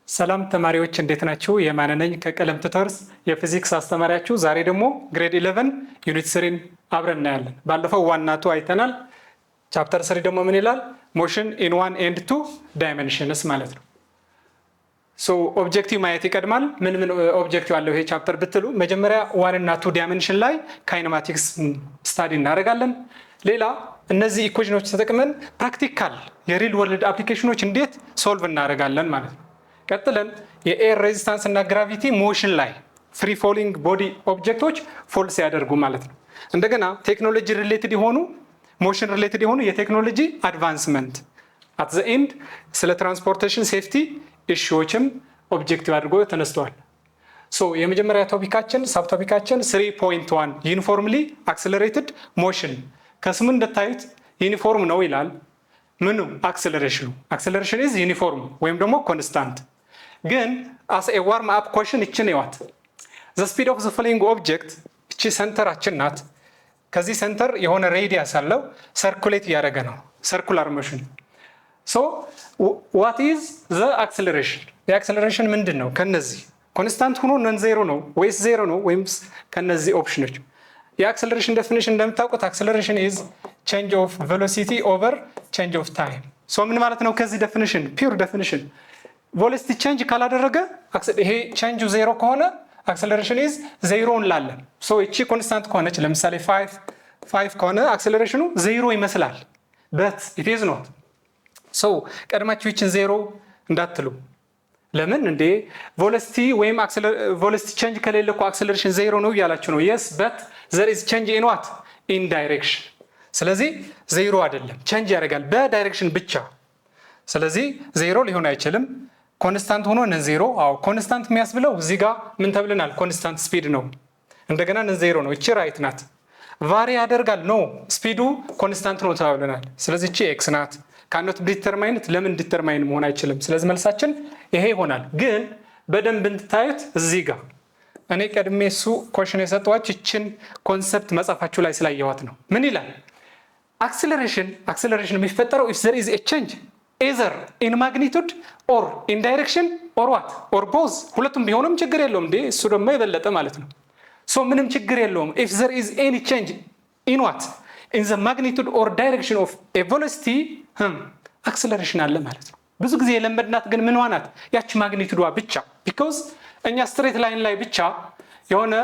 ሰላም ተማሪዎች እንዴት ናችሁ? የማነ ነኝ ከቀለም ቱተርስ የፊዚክስ አስተማሪያችሁ። ዛሬ ደግሞ ግሬድ 11 ዩኒት 3 አብረን እናያለን። ባለፈው 1 እና 2 አይተናል። ቻፕተር 3 ደግሞ ምን ይላል? ሞሽን ኢን 1 and 2 ዳይሜንሽንስ ማለት ነው። ሶ ኦብጀክቲቭ ማየት ይቀድማል። ምን ኦብጀክቲቭ አለው ይሄ ቻፕተር ብትሉ መጀመሪያ 1 እና 2 ዳይሜንሽን ላይ ካይኔማቲክስ ስታዲ እናደርጋለን። ሌላ እነዚህ ኢኩዌሽኖች ተጠቅመን ፕራክቲካል የሪል ወርልድ አፕሊኬሽኖች እንዴት ሶልቭ እናደርጋለን ማለት ነው። ቀጥለን የኤር ሬዚስታንስ እና ግራቪቲ ሞሽን ላይ ፍሪ ፎሊንግ ቦዲ ኦብጀክቶች ፎል ሲያደርጉ ማለት ነው። እንደገና ቴክኖሎጂ ሪሌትድ የሆኑ ሞሽን ሪሌትድ የሆኑ የቴክኖሎጂ አድቫንስመንት አት ዘ ኤንድ ስለ ትራንስፖርቴሽን ሴፍቲ ኢሹዎችም ኦብጀክቲቭ አድርጎ ተነስተዋል። ሶ የመጀመሪያ ቶፒካችን ሳብ ቶፒካችን 3.1 ዩኒፎርምሊ አክሰለሬትድ ሞሽን። ከስሙ እንደታዩት ዩኒፎርም ነው ይላል። ምኑ? አክሰለሬሽን ኢዝ ዩኒፎርም ወይም ደግሞ ኮንስታንት። ግን አስ ኤ ዋርም አፕ ኮሽን እችን ይዋት ዘ ስፒድ ኦፍ ዘ ፍሊንግ ኦብጀክት እቺ ሰንተራችን ናት። ከዚህ ሰንተር የሆነ ሬዲያስ አለው፣ ሰርኩሌት እያደረገ ነው፣ ሰርኩላር ሞሽን። ሶ ዋት ኢዝ ዘ አክሰለሬሽን? የአክሰለሬሽን ምንድን ነው? ከነዚህ ኮንስታንት ሆኖ ነን ዜሮ ነው ወይስ ዜሮ ነው ወይም ከነዚህ ኦፕሽኖች? የአክሰለሬሽን ዴፊኒሽን እንደምታውቁት አክሰለሬሽን ኢዝ ቼንጅ ኦፍ ቬሎሲቲ ኦቨር ቼንጅ ኦፍ ታይም። ሶ ምን ማለት ነው? ከዚህ ዴፊኒሽን ፒውር ዴፊኒሽን ቬሎሲቲ ቼንጅ ካላደረገ ይሄ ቼንጁ ዜሮ ከሆነ አክሰለሬሽን ኢዝ ዜሮ እንላለን። ሶ እቺ ኮንስታንት ከሆነች ለምሳሌ 5 ከሆነ አክሰለሬሽኑ ዜሮ ይመስላል፣ በት ኢት ኢዝ ኖት። ሶ ቀድማችሁ ይችን ዜሮ እንዳትሉ። ለምን እንዴ? ቬሎሲቲ ወይም ቬሎሲቲ ቼንጅ ከሌለ እኮ አክሰለሬሽን ዜሮ ነው እያላችሁ ነው። የስ በት ዘር ኢዝ ቼንጅ ኢን ዋት? ኢን ዳይሬክሽን። ስለዚህ ዜሮ አይደለም፣ ቼንጅ ያደርጋል በዳይሬክሽን ብቻ። ስለዚህ ዜሮ ሊሆን አይችልም። ኮንስታንት ሆኖ ነን ዜሮ። አዎ ኮንስታንት የሚያስብለው እዚህ ጋር ምን ተብለናል? ኮንስታንት ስፒድ ነው። እንደገና ነን ዜሮ ነው። እቺ ራይት ናት። ቫሪ ያደርጋል ነው ስፒዱ ኮንስታንት ነው ተብለናል። ስለዚህ እቺ ኤክስ ናት። ካኖት ዲተርማይንት ለምን ዲተርማይን መሆን አይችልም? ስለዚህ መልሳችን ይሄ ይሆናል። ግን በደንብ እንድታዩት እዚህ ጋር እኔ ቀድሜ እሱ ኮሽን የሰጠኋችሁ ይችን ኮንሰፕት መጻፋችሁ ላይ ስላየዋት ነው። ምን ይላል? አክሰለሬሽን የሚፈጠረው if there is a change either in magnitude or in direction or what or both። ሁለቱም ቢሆንም ችግር የለውም እንዴ? እሱ ደግሞ የበለጠ ማለት ነው። ሶ ምንም ችግር የለውም if there is any change in what in the magnitude or direction of a velocity አክሰለሬሽን አለ ማለት ነው። ብዙ ጊዜ የለመድናት ግን ምን ዋናት? ያቺ ማግኒቱዷ ብቻ። ቢኮዝ እኛ ስትሬት ላይን ላይ ብቻ የሆነ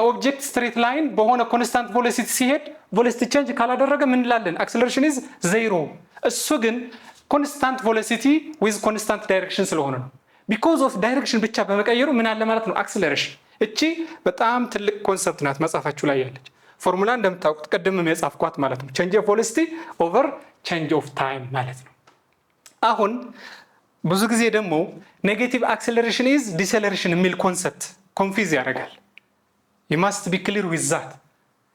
ኦብጀክት ስትሬት ላይን በሆነ ኮንስታንት ቬሎሲቲ ሲሄድ ቬሎሲቲ ቼንጅ ካላደረገ ምን እንላለን? አክሰለሬሽን ኢዝ ዜሮ። እሱ ግን ኮንስታንት ቬሎሲቲ ዊዝ ኮንስታንት ዳይሬክሽን ስለሆነ ነው። ቢኮዝ ኦፍ ዳይሬክሽን ብቻ በመቀየሩ ምን አለ ማለት ነው? አክሰለሬሽን። እቺ በጣም ትልቅ ኮንሰፕት ናት፣ መጻፋችሁ ላይ ያለች ፎርሙላ እንደምታውቁት ቅድምም የጻፍኳት ማለት ነው። ቼንጅ ኦፍ ቬሎሲቲ ኦቨር ቼንጅ ኦፍ ታይም ማለት ነው። አሁን ብዙ ጊዜ ደግሞ ኔጌቲቭ አክሰለሬሽን ኢዝ ዲሰለሬሽን የሚል ኮንሰፕት ኮንፊዝ ያደርጋል። you must be clear with that.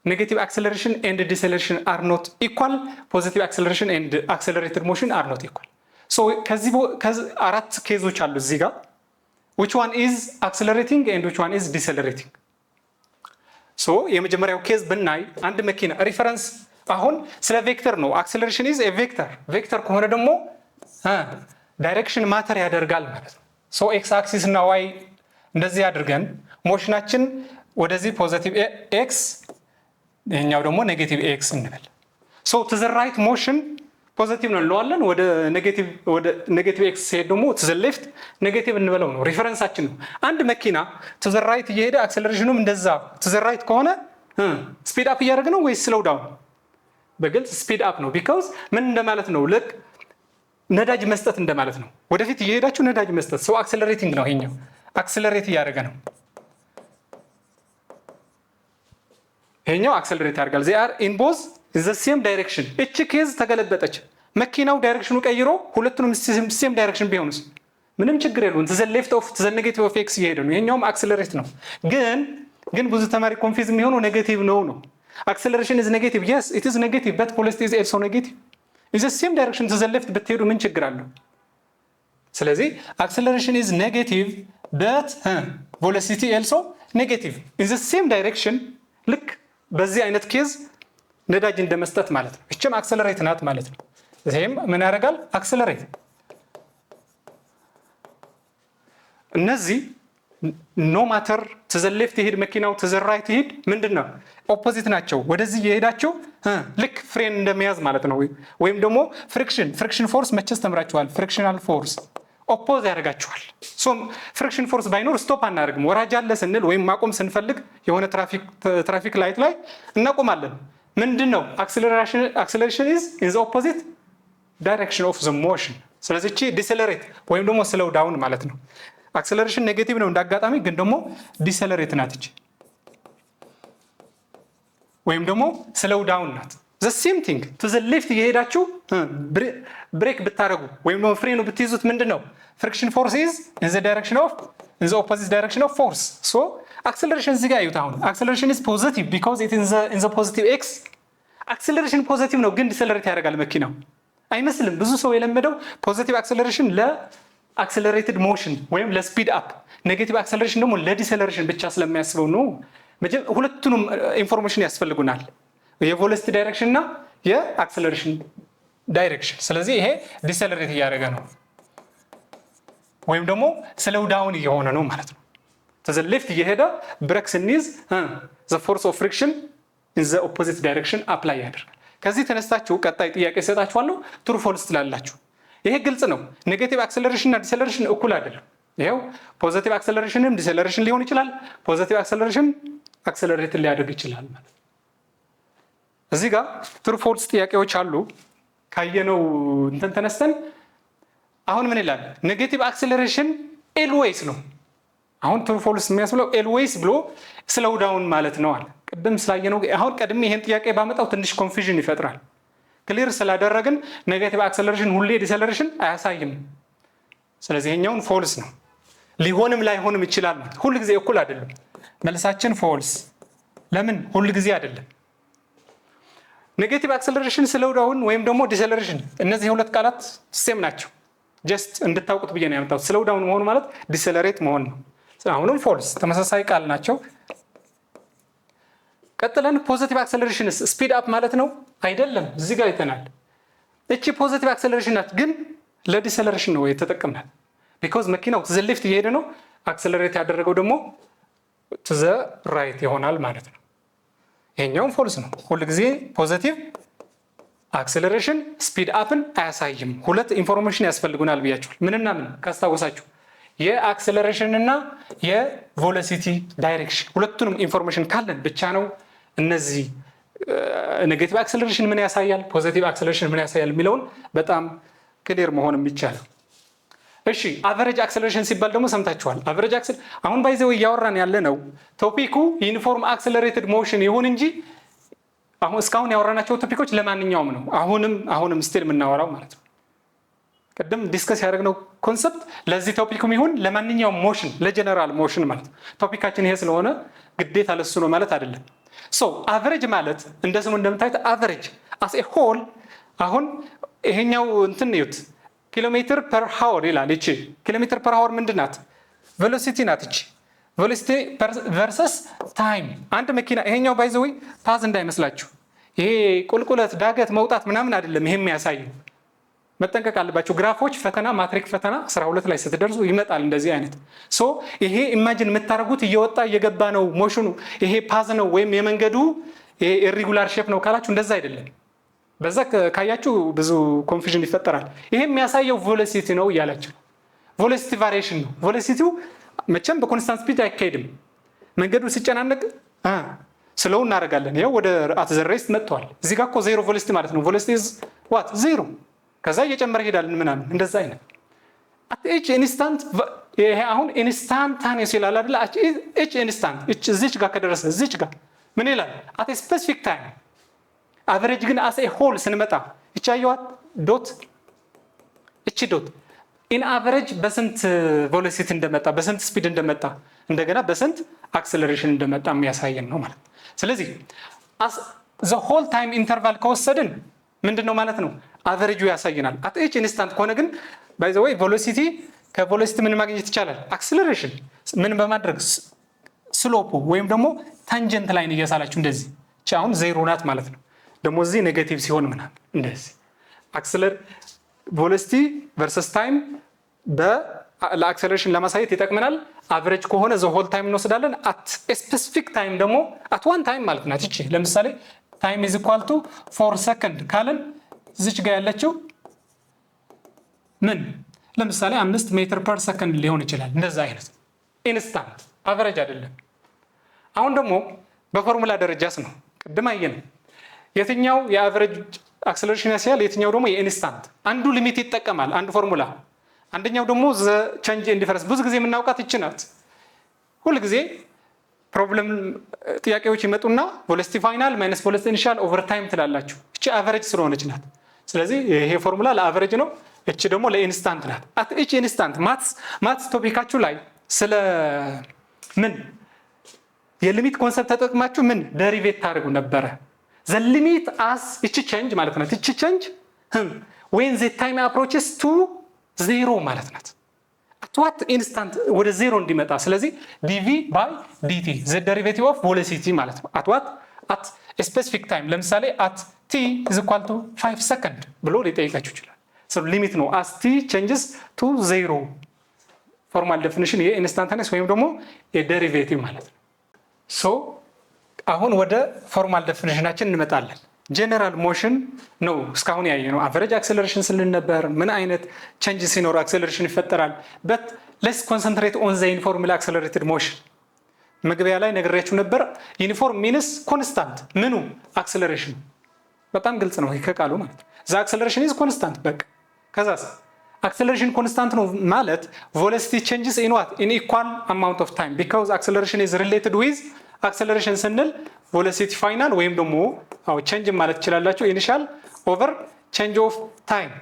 Negative acceleration and deceleration are not equal. Positive acceleration and accelerated motion are not equal. So ከዚህ አራት ኬዞች አሉ እዚህ ጋር which one is accelerating and which one is decelerating? ሶ የመጀመሪያው ኬዝ ብናይ አንድ መኪና ሪፈረንስ አሁን ስለ ቬክተር ነው። አክሰለሬሽን ኢዝ ኤ ቬክተር ከሆነ ደግሞ ዳይሬክሽን ማተር ያደርጋል ማለት ነው። ሶ ኤክስ አክሲስ እና ዋይ እንደዚህ አድርገን ሞሽናችን ወደዚህ ፖዚቲቭ ኤክስ ይሄኛው ደግሞ ኔጌቲቭ ኤክስ እንበል። ሶ ቱ ዘ ራይት ሞሽን ፖዚቲቭ ነው እንለዋለን። ወደ ኔጌቲቭ ኤክስ ሲሄድ ደግሞ ቱ ዘ ሌፍት ኔጌቲቭ እንበለው ነው። ሪፈረንሳችን ነው። አንድ መኪና ቱ ዘ ራይት እየሄደ አክሰለሬሽኑም እንደዛ ቱ ዘ ራይት ከሆነ ስፒድ አፕ እያደረገ ነው ወይስ ስሎው ዳውን? በግልጽ ስፒድ አፕ ነው። ቢኮዝ ምን እንደማለት ነው? ልክ ነዳጅ መስጠት እንደማለት ነው። ወደፊት እየሄዳችሁ ነዳጅ መስጠት። ሶ አክሰለሬቲንግ ነው። ይሄኛው አክሰለሬት እያደረገ ነው። ይሄኛው አክሰለሬት ያደርጋል። they are in both the same direction። እቺ ኬዝ ተገለበጠች። መኪናው ዳይሬክሽኑ ቀይሮ ሁለቱንም ሴም ዳይሬክሽን ቢሆንስ ምንም ችግር የለውም። to the left of to the negative of x እየሄደ ነው። ይሄኛውም አክሰለሬት ነው። ግን ብዙ ተማሪ ኮንፊዝ የሚሆነው ኔጌቲቭ ነው። አክሰለሬሽን is negative. yes it is negative but velocity is also negative. in the same direction to the left ብትሄዱ ምን ችግር አለው? ስለዚህ አክሰለሬሽን is negative but velocity also negative in the same direction። ልክ በዚህ አይነት ኬዝ ነዳጅ እንደመስጠት ማለት ነው። እቺም አክሰለሬት ናት ማለት ነው። ይሄም ምን ያደርጋል? አክሰለሬት እነዚህ ኖ ማተር to the left ይሄድ መኪናው to the right ይሄድ ምንድነው ኦፖዚት ናቸው። ወደዚህ የሄዳቸው ልክ ፍሬን እንደሚያዝ ማለት ነው። ወይም ደግሞ ፍሪክሽን ፎርስ መቼስ ተምራችኋል። ፍሪክሽናል ፎርስ ኦፖዝ ያደርጋቸዋል። ሶ ፍሪክሽን ፎርስ ባይኖር ስቶፕ አናደርግም። ወራጅ አለ ስንል ወይም ማቆም ስንፈልግ የሆነ ትራፊክ ላይት ላይ እናቆማለን። ምንድነው አክሰለሬሽን is in the opposite direction of the motion። ስለዚህ እቺ ዲሰለሬት ወይም ደግሞ ስሎው ዳውን ማለት ነው። አክሰለሬሽን ኔጌቲቭ ነው እንዳጋጣሚ፣ ግን ደግሞ ዲሰለሬት ናት እቺ ወይም ደግሞ ስሎው ዳውን ናት። the same thing to the left የሄዳችሁ ብሬክ ብታረጉ ወይም ደግሞ ፍሬኑ ብትይዙት ምንድነው friction force is in the opposite direction of force። so acceleration እዚህ ጋር አዩት። አሁን acceleration is positive because it is in the positive x። acceleration positive ነው ግን ዲሰለሬት ያደርጋል መኪናው አይመስልም። ብዙ ሰው የለመደው ፖዚቲቭ acceleration ለአክሰለሬትድ ሞሽን ወይም ለስፒድ አፕ፣ ኔጌቲቭ acceleration ደግሞ ለዲሰለሬሽን ብቻ ስለሚያስበው ነው። ሁለቱንም ኢንፎርሜሽን ያስፈልጉናል፣ የቬሎሲቲ ዳይሬክሽን እና የአክሰለሬሽን ዳይሬክሽን። ስለዚህ ይሄ ዲሰለሬት እያደረገ ነው ወይም ደግሞ ስሎው ዳውን እየሆነ ነው ማለት ነው። to the left እየሄደ ብሬክ ስንይዝ the force of friction in the opposite direction apply ያደርጋል። ከዚህ ተነስታችሁ ቀጣይ ጥያቄ ሰጣችኋለሁ፣ ትሩ ፎልስ ትላላችሁ። ይሄ ግልጽ ነው። ኔጌቲቭ አክሰለሬሽን እና ዲሰለሬሽን እኩል አይደለም። ይሄው ፖዚቲቭ አክሰለሬሽንም ዲሰለሬሽን ሊሆን ይችላል፣ ፖዚቲቭ አክሰለሬሽን አክሰለሬት ሊያደርግ ይችላል ማለት። እዚህ ጋር ትሩ ፎልስ ጥያቄዎች አሉ። ካየነው እንትን ተነስተን አሁን ምን ይላል? ኔጌቲቭ አክሰለሬሽን ኤልዌይስ ነው። አሁን ትሩ ፎልስ የሚያስብለው ኤልዌይስ ብሎ ስሎው ዳውን ማለት ነው አለ። ቅድም ስላየነው አሁን ቀድሜ ይሄን ጥያቄ ባመጣው ትንሽ ኮንፊዥን ይፈጥራል። ክሊር ስላደረግን ኔጌቲቭ አክሰለሬሽን ሁሌ ዲሰለሬሽን አያሳይም። ስለዚህ ይሄኛውን ፎልስ ነው። ሊሆንም ላይሆንም ይችላል ማለት ሁሉ ጊዜ እኩል አይደለም። መልሳችን ፎልስ። ለምን? ሁሉ ጊዜ አይደለም። ኔጌቲቭ አክሰለሬሽን ስሎው ዳውን ወይም ደግሞ ዲሰለሬሽን እነዚህ ሁለት ቃላት ሴም ናቸው። ጀስት እንድታውቁት ብዬ ነው ያመጣሁት። ስሎው ዳውን መሆኑ ማለት ዲሰለሬት መሆን ነው። አሁንም ፎልስ ተመሳሳይ ቃል ናቸው። ቀጥለን ፖዚቲቭ አክሰለሬሽንስ ስፒድ አፕ ማለት ነው አይደለም። እዚህ ጋር አይተናል። እቺ ፖዚቲቭ አክሰለሬሽን ናት፣ ግን ለዲሰለሬሽን ነው የተጠቀምናል። ቢኮዝ መኪናው to the left እየሄደ ነው፣ አክሰለሬት ያደረገው ደግሞ to the right ይሆናል ማለት ነው። ይሄኛውም ፎልስ ነው። ሁሉ ጊዜ ፖዚቲቭ አክሰለሬሽን ስፒድ አፕን አያሳይም። ሁለት ኢንፎርሜሽን ያስፈልጉናል ብያችኋል። ምንና ምን ካስታወሳችሁ? የአክሰለሬሽን እና የቬሎሲቲ ዳይሬክሽን ሁለቱንም ኢንፎርሜሽን ካለን ብቻ ነው እነዚህ ኔጌቲቭ አክሰለሬሽን ምን ያሳያል፣ ፖዚቲቭ አክሰለሬሽን ምን ያሳያል የሚለውን በጣም ክሊር መሆን የሚቻለው። እሺ አቨሬጅ አክሰለሬሽን ሲባል ደግሞ ሰምታችኋል። አቨሬጅ አሁን ባይዘው እያወራን ያለ ነው ቶፒኩ ዩኒፎርም አክሰለሬትድ ሞሽን ይሁን እንጂ አሁን እስካሁን ያወራናቸው ቶፒኮች ለማንኛውም ነው። አሁንም ስቲል የምናወራው ማለት ነው። ቀደም ዲስከስ ያደረግነው ኮንሰፕት ለዚህ ቶፒኩም ይሁን ለማንኛውም ሞሽን ለጀነራል ሞሽን ማለት ነው። ቶፒካችን ይሄ ስለሆነ ግዴታ ለሱ ነው ማለት አይደለም። ሶ አቨሬጅ ማለት እንደ ስሙ እንደምታዩት አቨሬጅ አስ ኤ ሆል። አሁን ይሄኛው እንትን ነው ኪሎሜትር ፐር ሃወር ይላል። እቺ ኪሎሜትር ፐር ሃወር ምንድናት? ቬሎሲቲ ናት። እቺ ቬሎሲቲ ቨርሰስ ታይም። አንድ መኪና ይሄኛው ባይ ዘ ወይ ፓዝ እንዳይመስላችሁ፣ ይሄ ቁልቁለት ዳገት መውጣት ምናምን አይደለም። ይሄ የሚያሳየው መጠንቀቅ አለባቸው። ግራፎች ፈተና ማትሪክ ፈተና 12 ላይ ስትደርሱ ይመጣል እንደዚህ አይነት። ሶ ይሄ ኢማጂን የምታደርጉት እየወጣ እየገባ ነው ሞሽኑ፣ ይሄ ፓዝ ነው ወይም የመንገዱ ይሄ ኢሬጉላር ሼፕ ነው ካላችሁ እንደዛ አይደለም። በዛ ካያችሁ ብዙ ኮንፊዥን ይፈጠራል። ይሄ የሚያሳየው ቬሎሲቲ ነው እያላችሁ ነው። ቬሎሲቲ ቫሪዬሽን ነው። ቬሎሲቲው መቼም በኮንስታንት ስፒድ አይካሄድም። መንገዱ ሲጨናነቅ ስሎው እናደርጋለን። ይሄው ወደ አት ዘ ሬስት መጥቷል። እዚህ ጋር እኮ ዜሮ ቬሎሲቲ ማለት ነው። ቬሎሲቲ ኢዝ ዋት ዜሮ። ከዛ እየጨመረ ይሄዳል ምናምን እንደዛ አይነት አት ኤች ኢንስታንት። ይሄ አሁን ኢንስታንታኒየስ ይላል አይደል? ኤች ኢንስታንት እዚች ጋር ከደረሰ እዚች ጋር ምን ይላል? አት ስፔሲፊክ ታይም። አቨሬጅ ግን አስ ኤ ሆል ስንመጣ ይቻየዋት ዶት፣ እቺ ዶት ኢን አቨሬጅ በስንት ቬሎሲቲ እንደመጣ በስንት ስፒድ እንደመጣ እንደገና በስንት አክሰለሬሽን እንደመጣ የሚያሳየን ነው ማለት። ስለዚህ ዘ ሆል ታይም ኢንተርቫል ከወሰድን ምንድነው ማለት ነው? አቨሬጁ ያሳየናል። አት ኤች ኢንስታንት ከሆነ ግን ባይ ዘ ወይ ቬሎሲቲ ከቬሎሲቲ ምን ማግኘት ይቻላል? አክሰለሬሽን ምን በማድረግ ስሎፑ ወይም ደግሞ ታንጀንት ላይን እያሳላችሁ እንደዚህ እቺ አሁን ዜሮ ናት ማለት ነው። ደግሞ እዚህ ኔጌቲቭ ሲሆን ምናምን እንደዚህ ቬሎሲቲ ቨርሰስ ታይም ለአክሰለሬሽን ለማሳየት ይጠቅመናል። አቨሬጅ ከሆነ ዘ ሆል ታይም እንወስዳለን። አት ስፔሲፊክ ታይም ደግሞ አት ዋን ታይም ማለት ናት። እቺ ለምሳሌ ታይም ኢዝ ኢኳል ቱ 4 ሰከንድ ካለን እዚች ጋር ያለችው ምን ለምሳሌ 5 ሜትር ፐር ሰከንድ ሊሆን ይችላል። እንደዛ አይነት ኢንስታንት አቨሬጅ አይደለም። አሁን ደግሞ በፎርሙላ ደረጃስ ነው። ቅድም አየን የትኛው የአቨሬጅ አክሰለሬሽን ያሳያል፣ የትኛው ደግሞ የኢንስታንት። አንዱ ሊሚት ይጠቀማል አንዱ ፎርሙላ፣ አንደኛው ደግሞ ዘ ቼንጅ ኢን ዲፈረንስ። ብዙ ጊዜ የምናውቃት ይች ናት። ሁል ጊዜ ፕሮብለም ጥያቄዎች ይመጡና ቬሎሲቲ ፋይናል ማይነስ ቬሎሲቲ ኢኒሻል ኦቨር ታይም ትላላችሁ። እቺ አቨሬጅ ስለሆነች ናት። ስለዚህ ይሄ ፎርሙላ ለአቨሬጅ ነው፣ እቺ ደግሞ ለኢንስታንት ናት። አት ኢች ኢንስታንት ማትስ ቶፒካችሁ ላይ ስለ ምን የሊሚት ኮንሰፕት ተጠቅማችሁ ምን ደሪቬት ታደርጉ ነበረ? ዘ ሊሚት አስ እቺ ቼንጅ ማለት ናት። እቺ ቼንጅ when the time approaches to 0 ማለት ናት። at what instant ወደ 0 እንዲመጣ። ስለዚህ dv by dt the derivative of velocity ማለት ነው። at what at a specific time ለምሳሌ at t is equal to 5 second ብሎ ሊጠይቃችሁ ይችላል። so ሊሚት ነው as t changes to 0 ፎርማል ዴፊኒሽን የኢንስታንታኒየስ ወይም ደግሞ የዴሪቬቲቭ ማለት ነው። ሶ አሁን ወደ ፎርማል ዴፊኒሽናችን እንመጣለን። ጀነራል ሞሽን ነው እስካሁን ያየነው። አቨሬጅ አክሰለሬሽን ስንል ነበር፣ ምን አይነት ቼንጅ ሲኖር አክሰለሬሽን ይፈጠራል። በት ሌትስ ኮንሰንትሬት ኦን ዘ ዩኒፎርምሊ አክሰለሬትድ ሞሽን። መግቢያ ላይ ነግሬያችሁ ነበር። ዩኒፎርም ሚንስ ኮንስታንት ምኑ አክሰለሬሽን። በጣም ግልጽ ነው ከቃሉ ማለት ነው። ዘ አክሰለሬሽን ኢዝ ኮንስታንት በቃ። ከዛስ አክሰለሬሽን ኮንስታንት ነው ማለት ቬሎሲቲ ቼንጅስ ኢን ዋት ኢን ኢኳል አማውንት ኦፍ ታይም ቢካዝ አክሰለሬሽን ኢዝ ሪሌትድ ዊዝ አክሰለሬሽን ስንል ቬሎሲቲ ፋይናል ወይም ደግሞ ቼንጅ ማለት ትችላላችሁ ኢኒሻል ኦቨር ቼንጅ ኦፍ ታይም።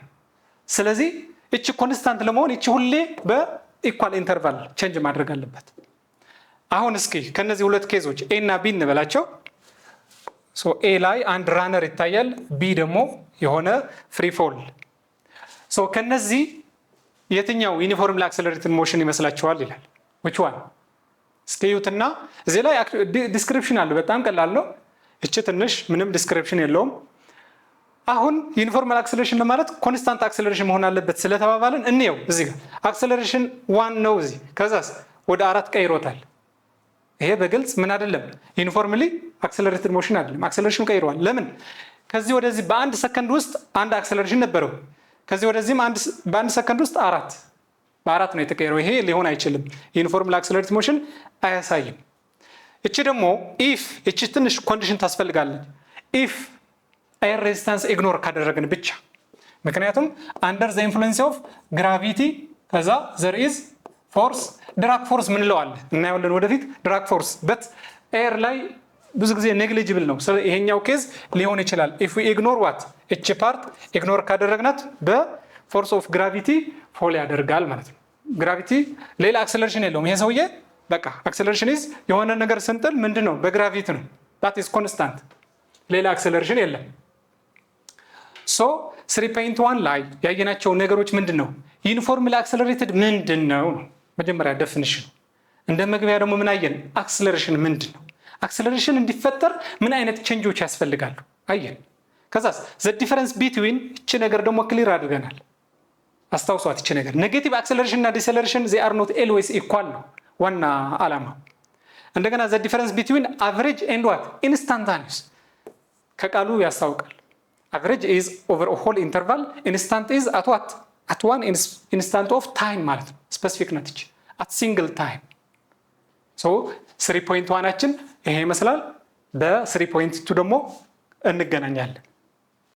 ስለዚህ እቺ ኮንስታንት ለመሆን እቺ ሁሌ በኢኳል ኢንተርቫል ቼንጅ ማድረግ አለበት። አሁን እስኪ ከነዚህ ሁለት ኬዞች ኤ እና ቢ እንበላቸው። ሶ ኤ ላይ አንድ ራነር ይታያል፣ ቢ ደግሞ የሆነ ፍሪ ፎል። ሶ ከነዚህ የትኛው ዩኒፎርምሊ አክሰለሬትድ ሞሽን ይመስላችኋል ይላል። which one እስኪዩትና እዚህ ላይ ዲስክሪፕሽን አለ። በጣም ቀላል ነው። እቺ ትንሽ ምንም ዲስክሪፕሽን የለውም። አሁን ዩኒፎርማል አክሰለሬሽን ለማለት ኮንስታንት አክሰለሬሽን መሆን አለበት ስለተባባልን እንየው። እዚህ ጋር አክሰለሬሽን 1 ነው እዚህ፣ ከዛስ ወደ 4 ቀይሮታል። ይሄ በግልጽ ምን አይደለም ዩኒፎርምሊ አክሰለሬትድ ሞሽን አይደለም። አክሰለሬሽኑ ቀይሯል። ለምን? ከዚህ ወደዚህ በአንድ ሰከንድ ውስጥ አንድ አክሰለሬሽን ነበረው። ከዚህ ወደዚህም በአንድ ሰከንድ ውስጥ በአራት ነው የተቀየረው። ይሄ ሊሆን አይችልም። ዩኒፎርምሊ አክሰለሬትድ ሞሽን አያሳይም። እቺ ደግሞ ኢፍ እቺ ትንሽ ኮንዲሽን ታስፈልጋለች። ኢፍ ኤር ሬዚስታንስ ኢግኖር ካደረግን ብቻ። ምክንያቱም አንደር ዘ ኢንፍሉዌንስ ኦፍ ግራቪቲ ከዛ ዘር ኢዝ ፎርስ ድራግ ፎርስ ምንለው አለ እናየዋለን ወደፊት። ድራግ ፎርስ በት ኤር ላይ ብዙ ጊዜ ኔግሊጅብል ነው። ይሄኛው ኬዝ ሊሆን ይችላል። ኢፍ ዊ ኢግኖር ዋት እቺ ፓርት ኢግኖር ካደረግናት በፎርስ ኦፍ ግራቪቲ ፎል ያደርጋል ማለት ነው። ግራቪቲ ሌላ አክሰለሬሽን የለውም። ይሄ ሰውዬ በቃ አክሰለሬሽን ኢዝ የሆነ ነገር ስንጥል ምንድነው በግራቪቲ ነው። that is constant ሌላ አክሰለሬሽን የለም። ሶ 3.1 ላይ ያየናቸው ነገሮች ምንድነው? ዩኒፎርምሊ አክሰለሬትድ ምንድነው? መጀመሪያ ዴፊኒሽን። እንደ መግቢያ ደግሞ ምን አየን? አክሰለሬሽን ምንድነው? አክሰለሬሽን እንዲፈጠር ምን አይነት ቼንጆች ያስፈልጋሉ አየን። ከዛስ ዘ ዲፈረንስ ቢትዊን እቺ ነገር ደግሞ ክሊር አድርገናል። አስታውሷት እቺ ነገር ኔጌቲቭ አክሰለሬሽን እና ዲሰለሬሽን they are not always equal ነው ዋና ዓላማ። እንደገና ዘ ዲፈረንስ ቢትዊን አቨሬጅ ኤንድ ዋት ኢንስታንታኒየስ ከቃሉ ያስታውቃል። አቨሬጅ ኢዝ ኦቨር አ ሆል ኢንተርቫል፣ ኢንስታንት ኢዝ at what at one instant of time ማለት ነው። ስፔሲፊክ ነች እቺ at single time። ሶ 3.1 አችን ይሄ ይመስላል። በ3.2 ደግሞ እንገናኛለን።